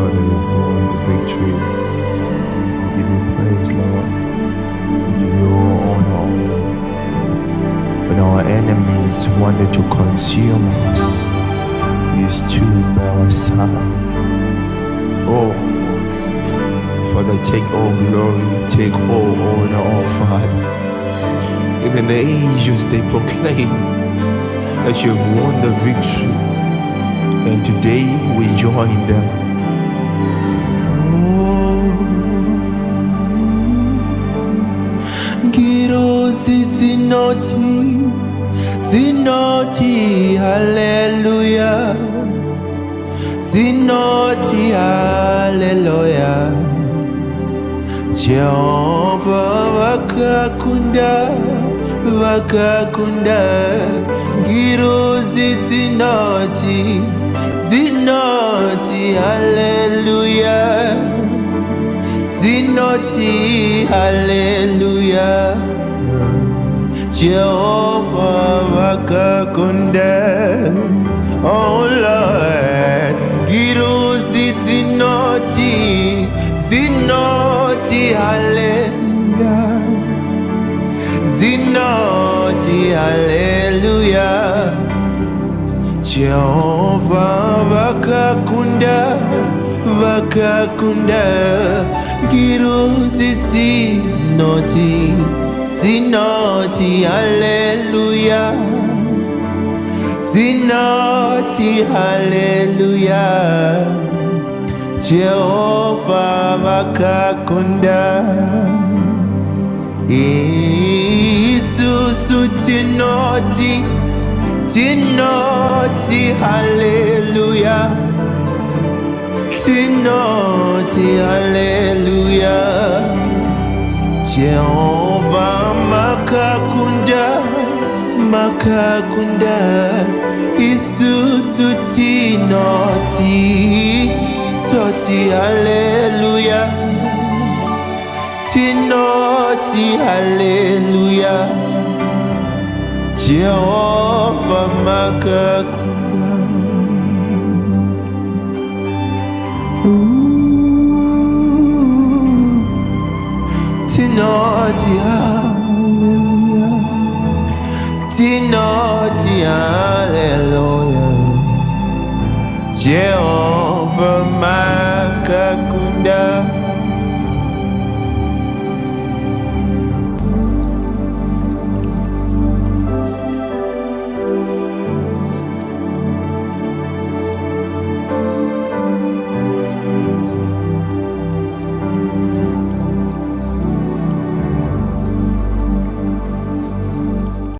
God that you've won the victory. We give you praise, Lord. We give you all honor. When our enemies wanted to consume us, you stood by our side. Oh, Father, take all glory, take all honor, all Father. Even the angels, they proclaim that you've won the victory. And today we join them. Ngirozi, dzinoti, hallelujah. Dzinoti, hallelujah. Jehovah vakakunda. Ngirozi, dzinoti, hallelujah. Dzinoti, hallelujah. Jehovah vakakunda. Oh Lord, Ngirozi, dzinoti, hallelujah. Dzinoti, hallelujah. Jehovah vakakunda. Ngirozi, dzinoti, hallelujah. Dzinoti, hallelujah. Jehovah vakakunda. Isusu, dzinoti, hallelujah. Dzinoti, hallelujah. Jehovah makakunda. Isusu, dzinoti, hallelujah. Dzinoti, hallelujah. Jehovah makakunda. Dzinoti, hallelujah. Dzinoti, hallelujah. Jehovah makakunda.